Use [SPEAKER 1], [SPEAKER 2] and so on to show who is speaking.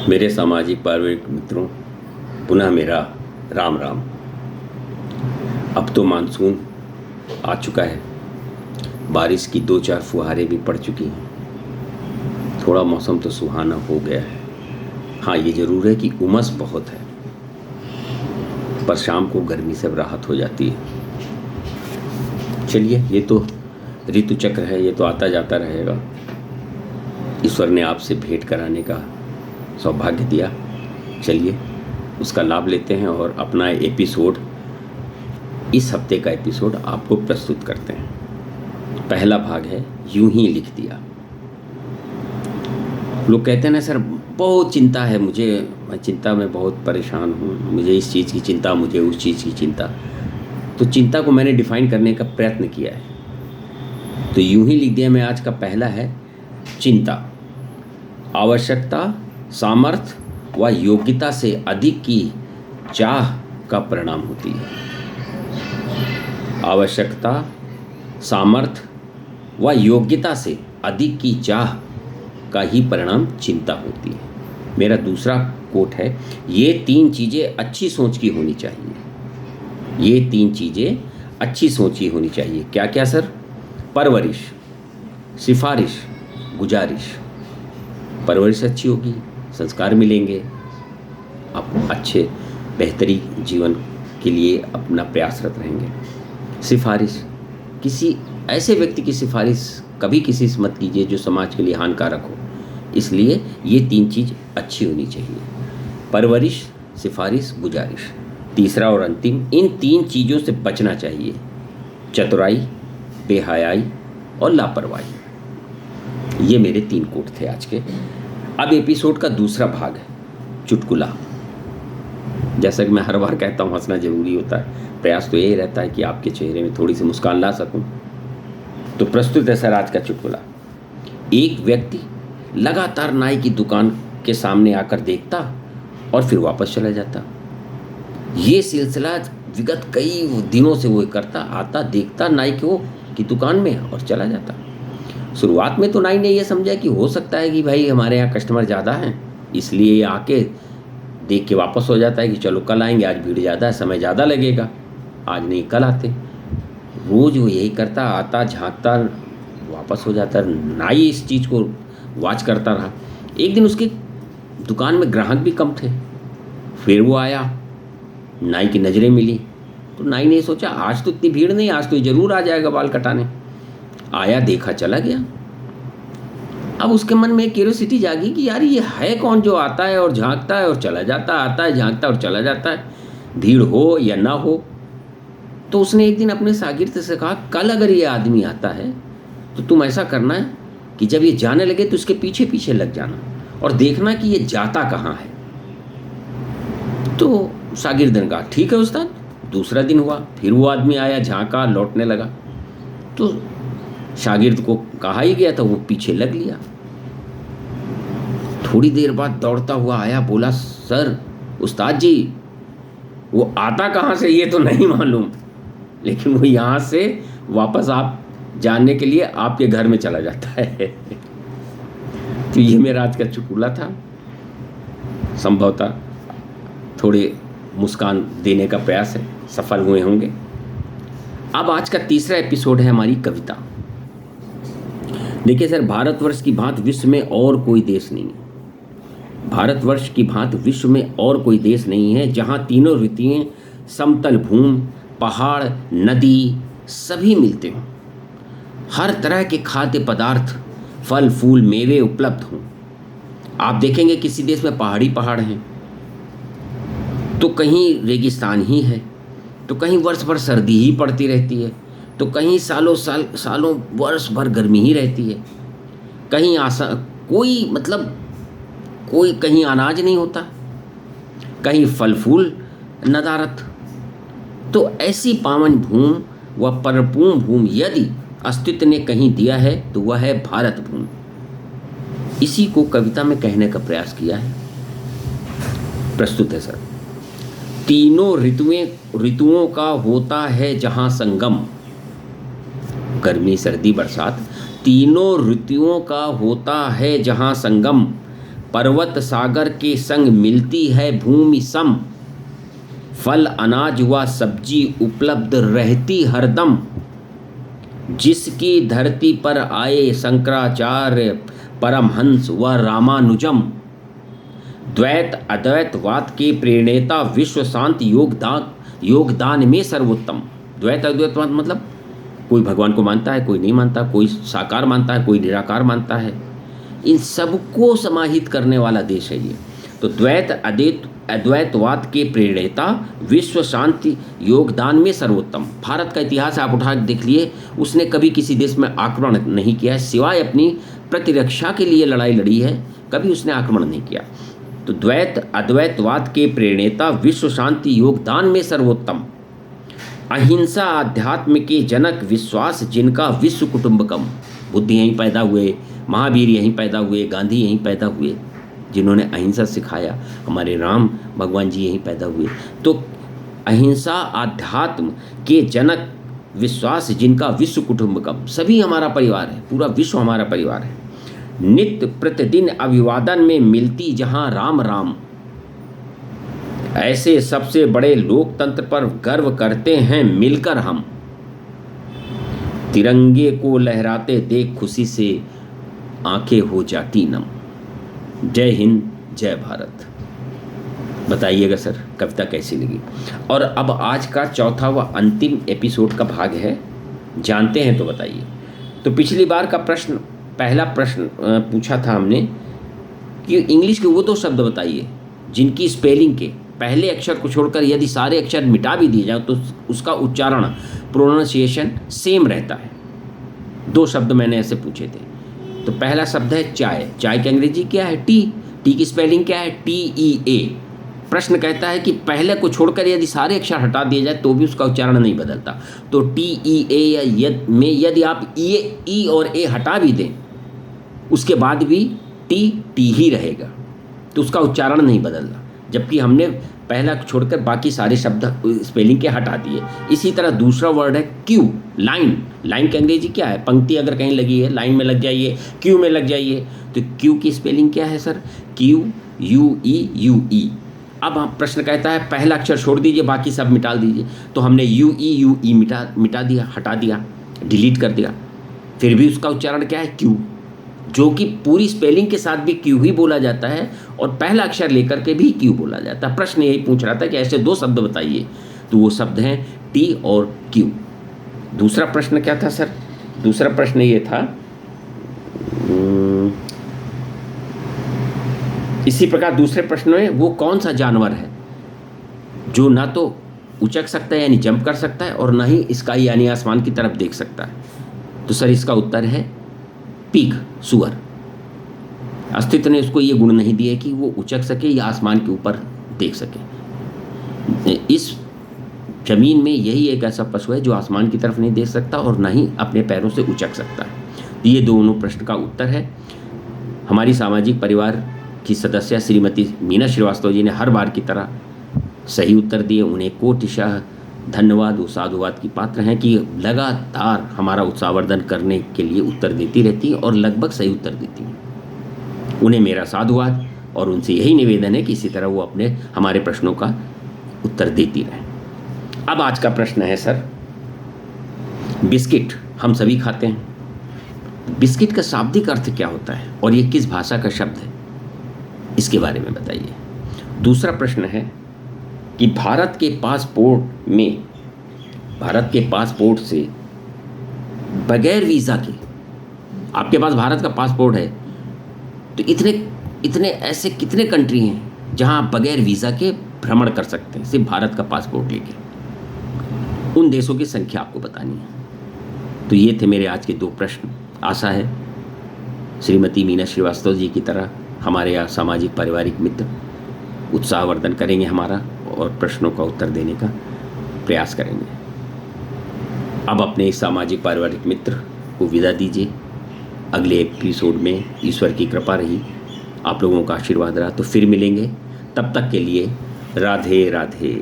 [SPEAKER 1] मेरे सामाजिक पारिवारिक मित्रों, पुनः मेरा राम राम। अब तो मानसून आ चुका है, बारिश की 2-4 फुहारें भी पड़ चुकी हैं। थोड़ा मौसम तो सुहाना हो गया है। हाँ, ये ज़रूर है कि उमस बहुत है, पर शाम को गर्मी से राहत हो जाती है। चलिए, ये तो ऋतु चक्र है, ये तो आता जाता रहेगा। ईश्वर ने आपसे भेंट कराने का सौभाग्य दिया, चलिए उसका लाभ लेते हैं और अपना एपिसोड, इस हफ्ते का एपिसोड आपको प्रस्तुत करते हैं। पहला भाग है यूं ही लिख दिया। लोग कहते हैं ना सर, बहुत चिंता है मुझे, मैं चिंता में बहुत परेशान हूँ, मुझे इस चीज़ की चिंता, मुझे उस चीज़ की चिंता। तो चिंता को मैंने डिफाइन करने का प्रयत्न किया है, तो यूं ही लिख दिया में आज का पहला है चिंता। आवश्यकता, सामर्थ्य व योग्यता से अधिक की चाह का परिणाम होती है। आवश्यकता, सामर्थ्य व योग्यता से अधिक की चाह का ही परिणाम चिंता होती है। मेरा दूसरा कोट है, ये 3 चीज़ें अच्छी सोच की होनी चाहिए। ये 3 चीज़ें अच्छी सोच की होनी चाहिए। क्या क्या सर? परवरिश, सिफारिश, गुजारिश। परवरिश अच्छी होगी, संस्कार मिलेंगे, आप अच्छे बेहतरी जीवन के लिए अपना प्रयासरत रहेंगे। सिफारिश, किसी ऐसे व्यक्ति की सिफारिश कभी किसी से मत कीजिए जो समाज के लिए हानिकारक हो, इसलिए ये 3 चीज़ अच्छी होनी चाहिए। परवरिश, सिफारिश, गुजारिश। तीसरा और अंतिम, इन 3 चीज़ों से बचना चाहिए: चतुराई, बेहयाई और लापरवाही। ये मेरे 3 कोट थे आज के। अब एपिसोड का दूसरा भाग है चुटकुला। जैसा कि मैं हर बार कहता हूँ, हंसना जरूरी होता है। प्रयास तो यही रहता है कि आपके चेहरे में थोड़ी सी मुस्कान ला सकूं। तो प्रस्तुत है सर आज का चुटकुला। एक व्यक्ति लगातार नाई की दुकान के सामने आकर देखता और फिर वापस चला जाता। ये सिलसिला विगत कई दिनों से वो करता, आता, देखता नाई की दुकान में और चला जाता। शुरुआत में तो नाई ने यह समझा कि हो सकता है कि भाई हमारे यहाँ कस्टमर ज़्यादा हैं, इसलिए ये आके देख के वापस हो जाता है कि चलो कल आएंगे, आज भीड़ ज़्यादा है, समय ज़्यादा लगेगा, आज नहीं कल आते। रोज़ वो यही करता, आता, झांकता, वापस हो जाता। नाई इस चीज़ को वॉच करता रहा। एक दिन उसकी दुकान में ग्राहक भी कम थे। फिर वो आया, नाई की नज़रें मिली, तो नाई ने सोचा आज तो इतनी भीड़ नहीं, आज तो ज़रूर आ जाएगा बाल कटाने। आया, देखा, चला गया। अब उसके मन में एक क्यूरियोसिटी जागी कि यार ये है कौन जो आता है और झांकता है और चला जाता, आता है, झांकता और चला जाता है, भीड़ हो या ना हो। तो उसने एक दिन अपने शागिर्द से कहा, कल अगर ये आदमी आता है तो तुम ऐसा करना है कि जब ये जाने लगे तो इसके पीछे पीछे लग जाना और देखना कि ये जाता कहाँ है। तो शागिर्द ने कहा, ठीक है उस्ताद। दूसरा दिन हुआ, फिर वो आदमी आया, झांका, लौटने लगा। तो शागिर्द को कहा ही गया था, वो पीछे लग लिया। थोड़ी देर बाद दौड़ता हुआ आया, बोला, सर, उस्ताद जी, वो आता कहाँ से ये तो नहीं मालूम, लेकिन वो यहाँ से वापस आप जानने के लिए आपके घर में चला जाता है। तो ये मेरा आज का चुटकुला था। संभवतः थोड़े मुस्कान देने का प्रयास है, सफल हुए होंगे। अब आज का तीसरा एपिसोड है हमारी कविता। देखिए सर, भारतवर्ष की भांति विश्व में और कोई देश नहीं है। भारतवर्ष की भांति विश्व में और कोई देश नहीं है जहाँ तीनों ऋतुएं, समतल भूमि, पहाड़, नदी सभी मिलते हों। हर तरह के खाद्य पदार्थ, फल फूल, मेवे उपलब्ध हों। आप देखेंगे किसी देश में पहाड़ी पहाड़ हैं, तो कहीं रेगिस्तान ही है, तो कहीं वर्ष भर सर्दी ही पड़ती रहती है, तो कहीं सालों वर्ष भर गर्मी ही रहती है। कहीं कोई कहीं अनाज नहीं होता, कहीं फल फूल नदारत। तो ऐसी पावन भूमि व परिपूर्ण भूमि यदि अस्तित्व ने कहीं दिया है तो वह है भारत भूमि। इसी को कविता में कहने का प्रयास किया है। प्रस्तुत है सर। तीनों ऋतुओं का होता है जहाँ संगम। गर्मी, सर्दी, बरसात, तीनों ऋतुओं का होता है जहाँ संगम। पर्वत सागर के संग मिलती है भूमि सम, फल अनाज व सब्जी उपलब्ध रहती हरदम, जिसकी धरती पर आए शंकराचार्य परमहंस व रामानुजम, द्वैत अद्वैतवाद के प्रणेता विश्व शांति योगदान में सर्वोत्तम। द्वैत अद्वैतवाद मतलब कोई भगवान को मानता है, कोई नहीं मानता, कोई साकार मानता है, कोई निराकार मानता है, इन सबको समाहित करने वाला देश है ये। तो द्वैत अद्वैतवाद के प्रणेता विश्व शांति योगदान में सर्वोत्तम। भारत का इतिहास आप उठा देख लिए, उसने कभी किसी देश में आक्रमण नहीं किया है, सिवाय अपनी प्रतिरक्षा के लिए लड़ाई लड़ी है, कभी उसने आक्रमण नहीं किया। तो द्वैत अद्वैतवाद के प्रणेता विश्व शांति योगदान में सर्वोत्तम, अहिंसा आध्यात्म के जनक विश्वास जिनका विश्व कुटुंबकम। बुद्ध यहीं पैदा हुए, महावीर यहीं पैदा हुए, गांधी यहीं पैदा हुए, जिन्होंने अहिंसा सिखाया, हमारे राम भगवान जी यहीं पैदा हुए। तो अहिंसा आध्यात्म के जनक विश्वास जिनका विश्व कुटुंबकम, सभी हमारा परिवार है, पूरा विश्व हमारा परिवार है। नित्य प्रतिदिन अभिवादन में मिलती जहां राम राम, ऐसे सबसे बड़े लोकतंत्र पर गर्व करते हैं मिलकर हम, तिरंगे को लहराते देख खुशी से आंखें हो जाती नम। जय हिंद, जय भारत। बताइएगा सर कविता कैसी लगी। और अब आज का चौथा व अंतिम एपिसोड का भाग है, जानते हैं तो बताइए। तो पिछली बार का प्रश्न, पहला प्रश्न पूछा था हमने कि इंग्लिश के वो दो शब्द बताइए जिनकी स्पेलिंग के पहले अक्षर को छोड़कर यदि सारे अक्षर मिटा भी दिए जाए तो उसका उच्चारण, प्रोनाउंसिएशन सेम रहता है। दो शब्द मैंने ऐसे पूछे थे। तो पहला शब्द है चाय। चाय की अंग्रेजी क्या है? टी। टी की स्पेलिंग क्या है? TEA। प्रश्न कहता है कि पहले को छोड़कर यदि सारे अक्षर हटा दिए जाए तो भी उसका उच्चारण नहीं बदलता। तो TEA में यदि आप ई और ए हटा भी दें, उसके बाद भी टी ही रहेगा, तो उसका उच्चारण नहीं बदलता। जबकि हमने पहला छोड़कर बाकी सारे शब्द स्पेलिंग के हटा दिए। इसी तरह दूसरा वर्ड है क्यू, लाइन। लाइन की अंग्रेजी क्या है? पंक्ति अगर कहीं लगी है, लाइन में लग जाइए, क्यू में लग जाइए। तो क्यू की स्पेलिंग क्या है सर? QUE। अब हम प्रश्न कहता है पहला अक्षर छोड़ दीजिए, बाकी सब मिटा दीजिए। तो हमने UE मिटा दिया, हटा दिया, डिलीट कर दिया। फिर भी उसका उच्चारण क्या है? क्यू, जो कि पूरी स्पेलिंग के साथ भी क्यू ही बोला जाता है और पहला अक्षर लेकर के भी क्यू बोला जाता है। प्रश्न यही पूछ रहा था कि ऐसे दो शब्द बताइए, तो वो शब्द हैं टी और क्यू। दूसरा प्रश्न क्या था सर? दूसरा प्रश्न ये था, इसी प्रकार दूसरे प्रश्न में वो कौन सा जानवर है जो ना तो उचक सकता है यानी जंप कर सकता है और ना ही स्काई यानी आसमान की तरफ देख सकता है? तो सर इसका उत्तर है पीक, सुअर। अस्तित्व ने उसको ये गुण नहीं दिए कि वो उचक सके या आसमान के ऊपर देख सके। इस जमीन में यही एक ऐसा पशु है जो आसमान की तरफ नहीं देख सकता और ना ही अपने पैरों से उचक सकता है। ये दोनों प्रश्न का उत्तर है। हमारी सामाजिक परिवार की सदस्य श्रीमती मीना श्रीवास्तव जी ने हर बार की तरह सही उत्तर दिए। उन्हें कोटिशः धन्यवाद, वो साधुवाद की पात्र हैं कि लगातार हमारा उत्साहवर्धन करने के लिए उत्तर देती रहती है और लगभग सही उत्तर देती हैं। उन्हें मेरा साधुवाद और उनसे यही निवेदन है कि इसी तरह वो अपने हमारे प्रश्नों का उत्तर देती रहें। अब आज का प्रश्न है सर, बिस्किट हम सभी खाते हैं, बिस्किट का शाब्दिक अर्थ क्या होता है और ये किस भाषा का शब्द है, इसके बारे में बताइए। दूसरा प्रश्न है कि भारत के पासपोर्ट से बगैर वीज़ा के, आपके पास भारत का पासपोर्ट है तो इतने ऐसे कितने कंट्री हैं जहां आप बगैर वीज़ा के भ्रमण कर सकते हैं सिर्फ भारत का पासपोर्ट लेके? उन देशों की संख्या आपको बतानी है। तो ये थे मेरे आज के दो प्रश्न। आशा है श्रीमती मीना श्रीवास्तव जी की तरह हमारे यहाँ सामाजिक पारिवारिक मित्र उत्साहवर्धन करेंगे हमारा और प्रश्नों का उत्तर देने का प्रयास करेंगे। अब अपने सामाजिक पारिवारिक मित्र को विदा दीजिए। अगले एपिसोड में ईश्वर की कृपा रही, आप लोगों का आशीर्वाद रहा तो फिर मिलेंगे। तब तक के लिए राधे राधे।